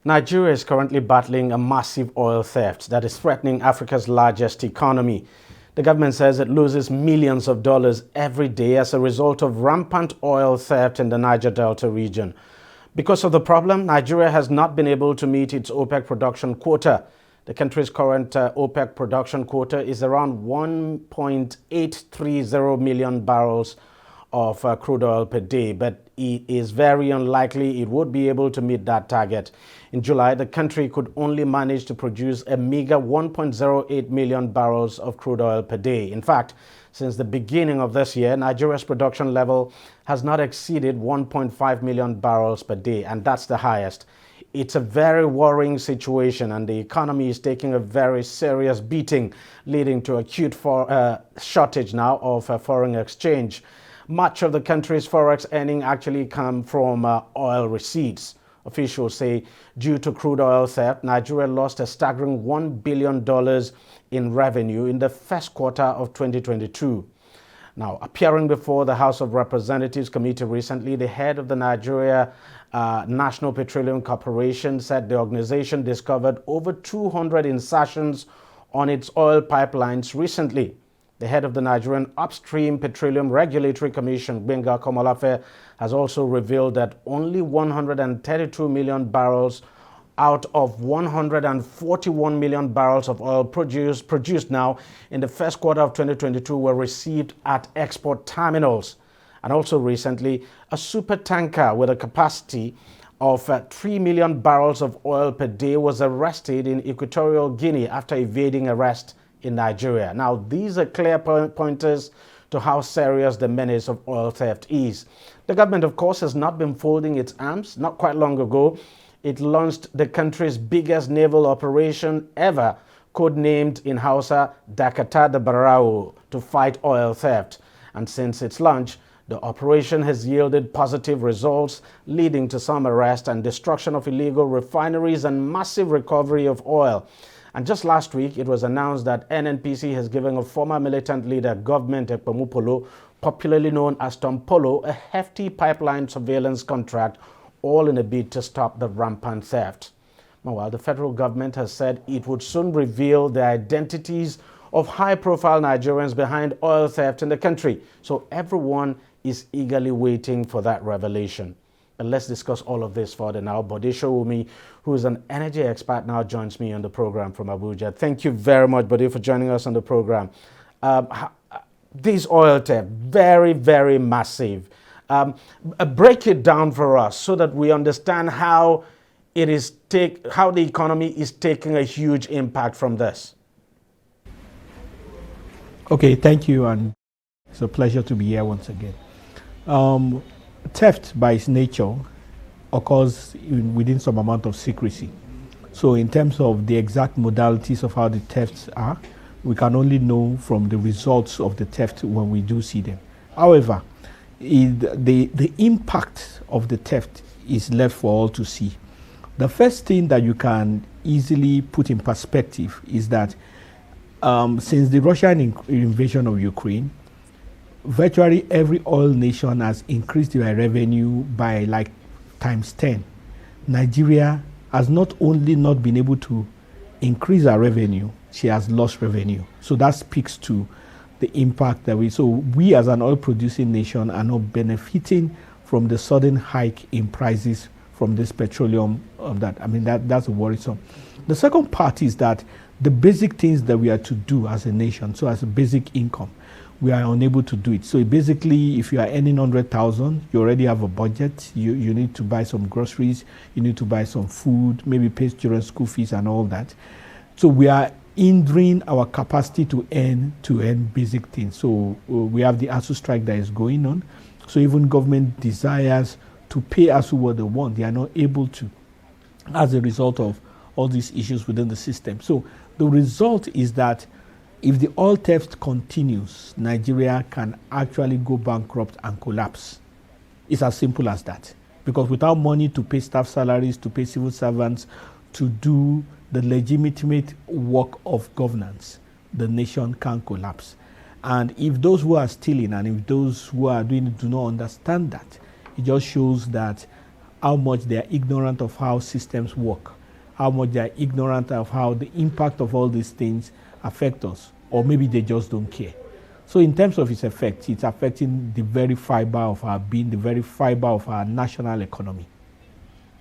Nigeria is currently battling a massive oil theft that is threatening Africa's largest economy. The government says it loses millions of dollars every day as a result of rampant oil theft in the Niger Delta region. Because of the problem, Nigeria has not been able to meet its OPEC production quota. The country's current OPEC production quota is around 1.830 million barrels of crude oil per day, but it is very unlikely it would be able to meet that target. In July, the country could only manage to produce a meager 1.08 million barrels of crude oil per day. In fact, since the beginning of this year, Nigeria's production level has not exceeded 1.5 million barrels per day, and that's the highest. It's a very worrying situation, and the economy is taking a very serious beating, leading to acute shortage now of foreign exchange. Much of the country's forex earning actually come from oil receipts. Officials say due to crude oil theft, Nigeria lost a staggering $1 billion in revenue in the first quarter of 2022. Now, appearing before the House of Representatives Committee recently, the head of the Nigeria National Petroleum Corporation said the organization discovered over 200 insertions on its oil pipelines recently. The head of the Nigerian Upstream Petroleum Regulatory Commission, Gbenga Komolafe, has also revealed that only 132 million barrels out of 141 million barrels of oil produced now in the first quarter of 2022 were received at export terminals. And also recently, a super tanker with a capacity of 3 million barrels of oil per day was arrested in Equatorial Guinea after evading arrest in Nigeria. Now, these are clear pointers to how serious the menace of oil theft is. The government, of course, has not been folding its arms. Not quite long ago, it launched the country's biggest naval operation ever, codenamed in Hausa Dakata da Barao, to fight oil theft. And since its launch, the operation has yielded positive results, leading to some arrest and destruction of illegal refineries and massive recovery of oil. And just last week, it was announced that NNPC has given a former militant leader, Government Tompolo, popularly known as Tompolo, a hefty pipeline surveillance contract, all in a bid to stop the rampant theft. Meanwhile, the federal government has said it would soon reveal the identities of high-profile Nigerians behind oil theft in the country. So everyone is eagerly waiting for that revelation. But let's discuss all of this further now. Bode Showumi, who is an energy expert, now joins me on the program from Abuja. Thank you very much, Bode, for joining us on the program. This oil theft, very, very massive. Break it down for us so that we understand how how the economy is taking a huge impact from this. Okay, thank you, and it's a pleasure to be here once again. Theft by its nature occurs within some amount of secrecy. So in terms of the exact modalities of how the thefts are, we can only know from the results of the theft when we do see them. However, the impact of the theft is left for all to see. The first thing that you can easily put in perspective is that since the Russian invasion of Ukraine, virtually every oil nation has increased their revenue by like times 10. Nigeria has not only not been able to increase her revenue, she has lost revenue. So that speaks to the impact that we as an oil producing nation are not benefiting from the sudden hike in prices from this petroleum. That's worrisome. The second part is that the basic things that we are to do as a nation, so as a basic income, we are unable to do it. So basically, if you are earning 100,000, you already have a budget. You need to buy some groceries, you need to buy some food, maybe pay children's school fees and all that. So we are hindering our capacity to earn basic things. So we have the ASU strike that is going on. So even government desires to pay ASU what they want, they are not able to, as a result of all these issues within the system. So the result is that if the oil theft continues, Nigeria can actually go bankrupt and collapse. It's as simple as that. Because without money to pay staff salaries, to pay civil servants, to do the legitimate work of governance, the nation can collapse. And if those who are stealing and if those who are doing it do not understand that, it just shows that how much they are ignorant of how systems work, how much they are ignorant of how the impact of all these things affect us, or maybe they just don't care. So in terms of its effect, it's affecting the very fiber of our being, the very fiber of our national economy.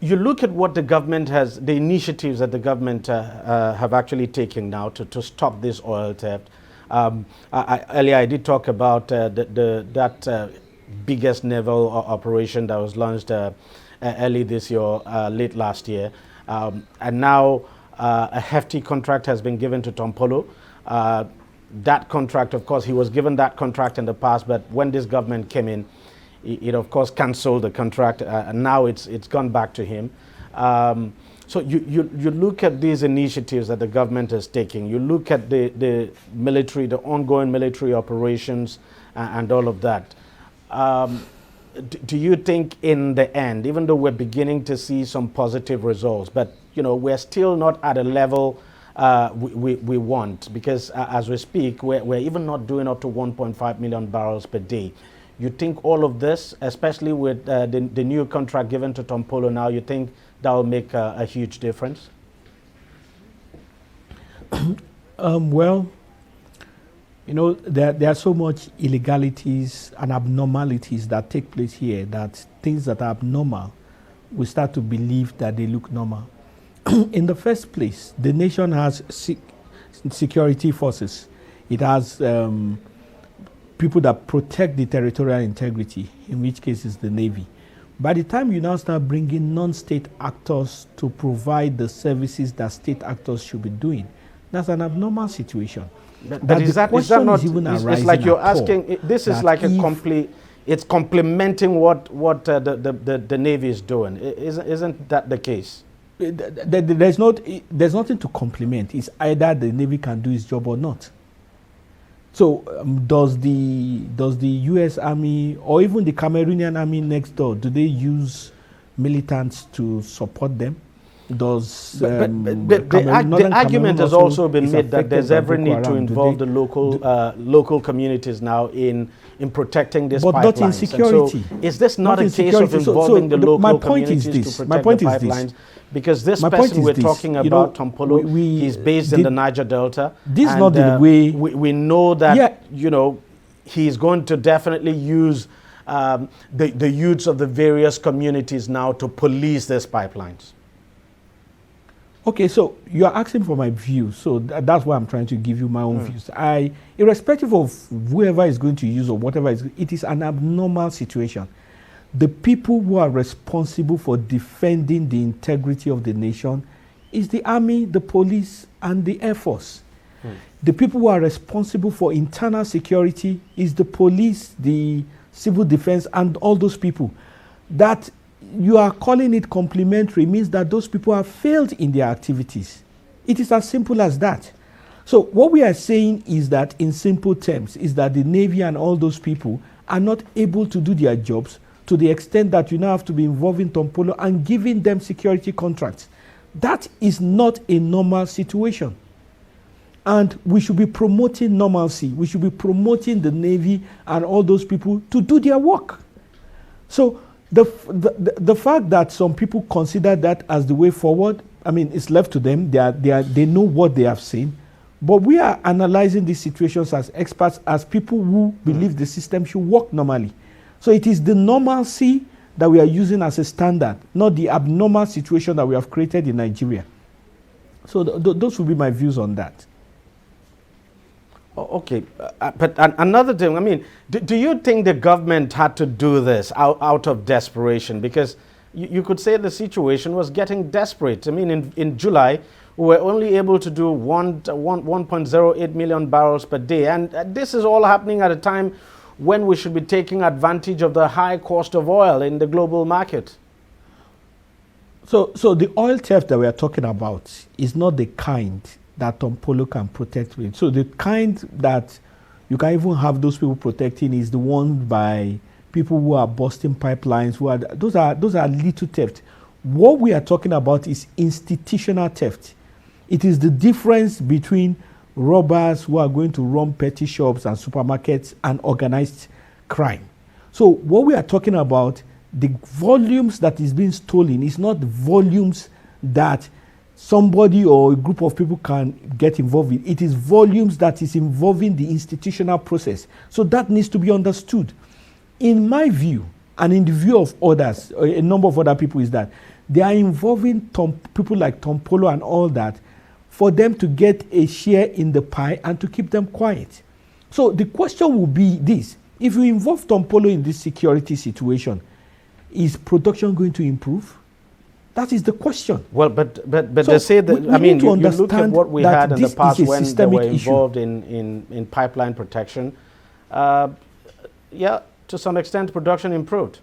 You look at what the government has, the initiatives that the government have actually taken now to stop this oil theft. Earlier I did talk about that biggest naval operation that was launched early this year, late last year. And now a hefty contract has been given to Tompolo. That contract, of course, he was given that contract in the past, but when this government came in, it of course canceled the contract, and now it's gone back to him. So you look at these initiatives that the government is taking. You look at the military, the ongoing military operations, and all of that. Do you think in the end, even though we're beginning to see some positive results, but we're still not at a level we want, because as we speak, we're even not doing up to 1.5 million barrels per day. You think all of this, especially with the new contract given to Tompolo now, you think that will make a huge difference? Well, there are so much illegalities and abnormalities that take place here that things that are abnormal, we start to believe that they look normal. In the first place, the nation has security forces. It has people that protect the territorial integrity, in which case is the Navy. By the time you now start bringing non-state actors to provide the services that state actors should be doing, that's an abnormal situation. But is that not, it's like you're asking, this is like it's complementing what the Navy is doing. Isn't that the case? There's nothing to complement. It's either the Navy can do its job or not. So does the U.S. Army or even the Cameroonian army next door, do they use militants to support them? Does the argument has also been made that there's every need to involve the local communities now in protecting this pipeline. But not in security. So is this not a case of involving the local communities to protect the pipelines? Because this person we're talking about, Tompolo, he's based in the Niger Delta. This is not the way. We know that, he's going to definitely use the youths of the various communities now to police these pipelines. Okay, so you are asking for my view, so that's why I'm trying to give you my own views. Irrespective of whoever is going to use or whatever, it is an abnormal situation. The people who are responsible for defending the integrity of the nation is the army, the police, and the Air Force. The people who are responsible for internal security is the police, the civil defense, and all those people. That you are calling it complementary means that those people have failed in their activities. It is as simple as that. So what we are saying is that, in simple terms, is that the Navy and all those people are not able to do their jobs to the extent that you now have to be involving Tompolo and giving them security contracts. That is not a normal situation. And we should be promoting normalcy. We should be promoting the Navy and all those people to do their work. So the fact that some people consider that as the way forward, I mean, it's left to them. They know what they have seen. But we are analyzing these situations as experts, as people who believe the system should work normally. So it is the normalcy that we are using as a standard, not the abnormal situation that we have created in Nigeria. So those would be my views on that. Okay, but another thing, I mean, do you think the government had to do this out of desperation? Because you could say the situation was getting desperate. I mean, in July, we were only able to do 1.08 million barrels per day. And this is all happening at a time when we should be taking advantage of the high cost of oil in the global market. So the oil theft that we are talking about is not the kind that Tompolo can protect with. So the kind that you can even have those people protecting is the one by people who are busting pipelines. Those are little theft. What we are talking about is institutional theft. It is the difference between robbers who are going to run petty shops and supermarkets and organized crime. So what we are talking about the volumes that is being stolen is not the volumes that somebody or a group of people can get involved in. It is volumes that is involving the institutional process. So that needs to be understood. In my view, and in the view of others, a number of other people, is that they are involving people like Tompolo and all that for them to get a share in the pie and to keep them quiet. So the question will be this: if you involve Tompolo in this security situation, is production going to improve? That is the question. Well, but so they say that, I mean, you look at what we had in the past when they were involved in pipeline protection. Yeah, to some extent, production improved.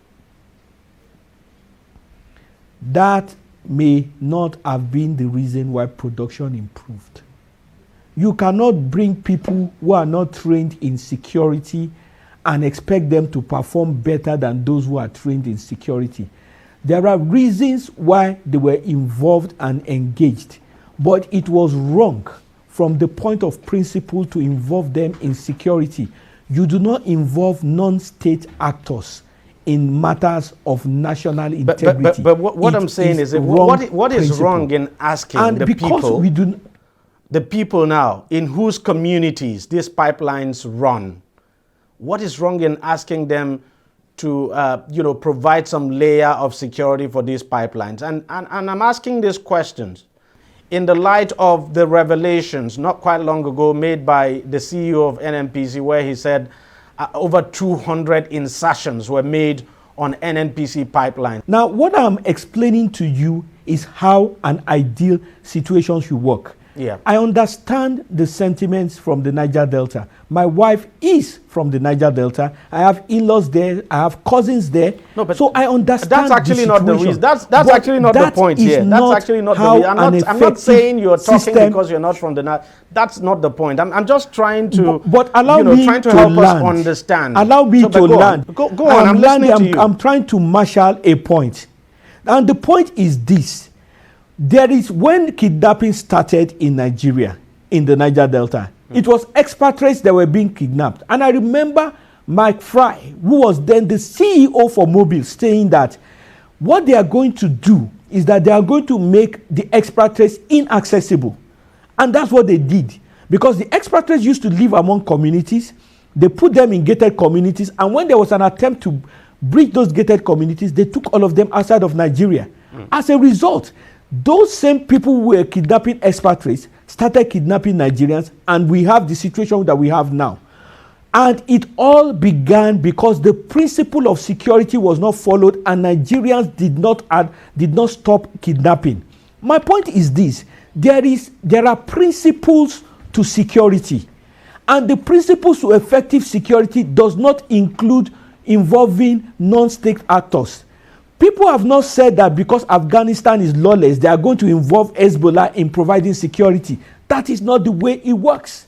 That may not have been the reason why production improved. You cannot bring people who are not trained in security and expect them to perform better than those who are trained in security. There are reasons why they were involved and engaged, but it was wrong from the point of principle to involve them in security. You do not involve non-state actors in matters of national integrity. But what I'm saying is what is wrong in asking and the people now in whose communities these pipelines run, what is wrong in asking them to provide some layer of security for these pipelines? And I'm asking these questions in the light of the revelations not quite long ago made by the CEO of NNPC, where he said over 200 insertions were made on NNPC pipeline. Now, what I'm explaining to you is how an ideal situation should work. Yeah. I understand the sentiments from the Niger Delta. My wife is from the Niger Delta. I have in-laws there. I have cousins there. No, but so I understand. That's actually not the reason. That's actually not the point here. That's actually not the reason. I'm not saying you're talking because you're not from the Niger. That's not the point. I'm just trying to. But allow me trying to help us understand. Allow me to land. Go on. I'm listening to you. I'm trying to marshal a point, and the point is this. There is, when kidnapping started in Nigeria, in the Niger Delta, it was expatriates that were being kidnapped. And I remember Mike Fry, who was then the CEO for Mobil, saying that what they are going to do is that they are going to make the expatriates inaccessible. And that's what they did. Because the expatriates used to live among communities, they put them in gated communities, and when there was an attempt to breach those gated communities, they took all of them outside of Nigeria. As a result, those same people who were kidnapping expatriates started kidnapping Nigerians, and we have the situation that we have now. And it all began because the principle of security was not followed, and Nigerians did not stop kidnapping. My point is this: there are principles to security, and the principles to effective security does not include involving non-state actors. People have not said that because Afghanistan is lawless, they are going to involve Hezbollah in providing security. That is not the way it works.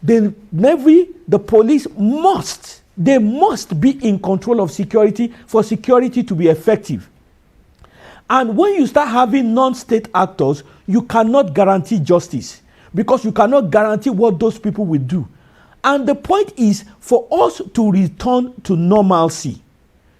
The Navy, the police must be in control of security for security to be effective. And when you start having non-state actors, you cannot guarantee justice because you cannot guarantee what those people will do. And the point is, for us to return to normalcy,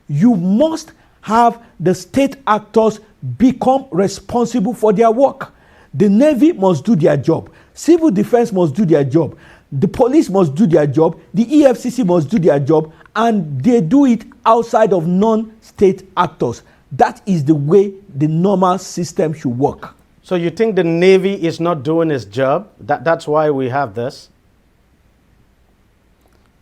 you must have the state actors become responsible for their work. The Navy must do their job. Civil defense must do their job. The police must do their job. The EFCC must do their job. And they do it outside of non-state actors. That is the way the normal system should work. So you think the Navy is not doing its job? That's why we have this?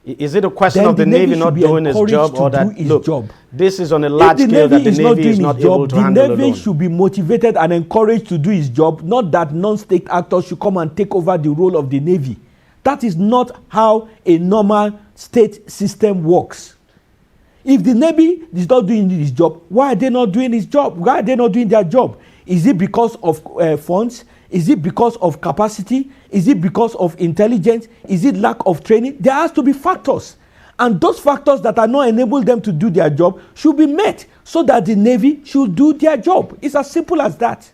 Is it a question of the Navy not doing its job, or that, look, this is on a large scale that the Navy is not able to handle alone? The Navy should be motivated and encouraged to do its job, not that non-state actors should come and take over the role of the Navy. That is not how a normal state system works. If the Navy is not doing its job, why are they not doing its job? Why are they not doing their job? Is it because of funds? Is it because of capacity? Is it because of intelligence? Is it lack of training? There has to be factors. And those factors that are not enable them to do their job should be met so that the Navy should do their job. It's as simple as that.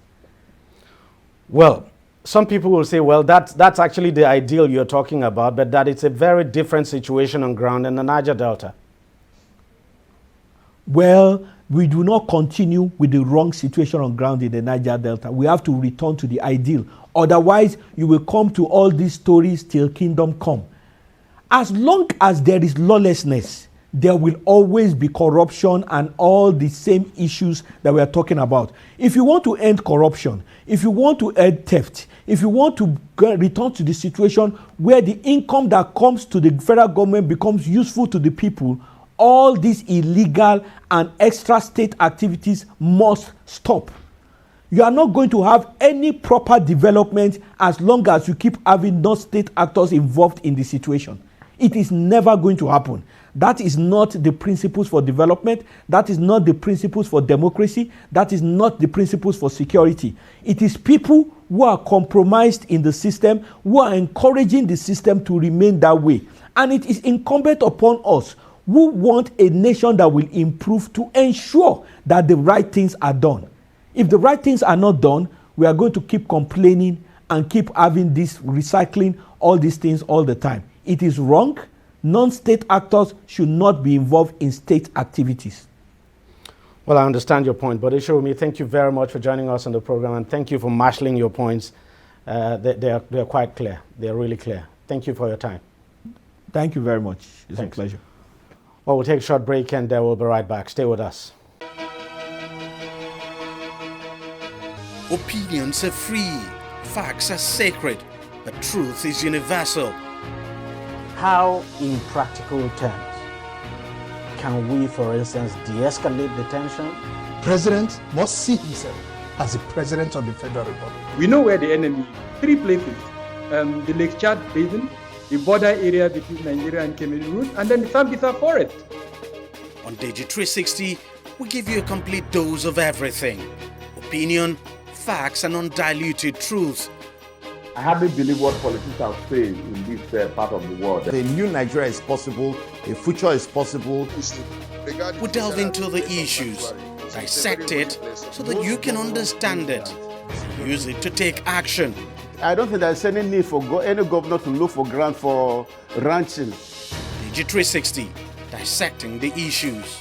Well, some people will say, well, that's actually the ideal you're talking about, but that it's a very different situation on ground in the Niger Delta. well, we do not continue with the wrong situation on ground in the Niger Delta. We have to return to the ideal. Otherwise, you will come to all these stories till kingdom come. As long as there is lawlessness, there will always be corruption and all the same issues that we are talking about. If you want to end corruption, if you want to end theft, if you want to return to the situation where the income that comes to the federal government becomes useful to the people, all these illegal and extra state activities must stop. You are not going to have any proper development as long as you keep having non-state actors involved in the situation. It is never going to happen. That is not the principles for development. That is not the principles for democracy. That is not the principles for security. It is people who are compromised in the system, who are encouraging the system to remain that way. And it is incumbent upon us who want a nation that will improve to ensure that the right things are done. If the right things are not done, we are going to keep complaining and keep having this recycling all these things all the time. It is wrong. Non-state actors should not be involved in state activities. Well, I understand your point, but Ishurumi, thank you very much for joining us on the program, and thank you for marshalling your points. They're quite clear. They're really clear. Thank you for your time. Thank you very much. It's a pleasure. Well, we'll take a short break and we'll be right back. Stay with us. Opinions are free, facts are sacred, but truth is universal. How, in practical terms, can we, for instance, de-escalate the tension? President must see himself as the president of the Federal Republic. We know where the enemy is. 3 places. The Lake Chad Basin, the border area between Nigeria and Cameroon, and then the Sambisa Forest. On DEJI360, we give you a complete dose of everything. Opinion, facts, and undiluted truth. I hardly believe what politicians are saying in this part of the world. A new Nigeria is possible, a future is possible. We delve into the issues, dissect it so that you can understand it, and use it to take action. I don't think there's any need for any governor to look for grant for ranching. DEJI360, dissecting the issues.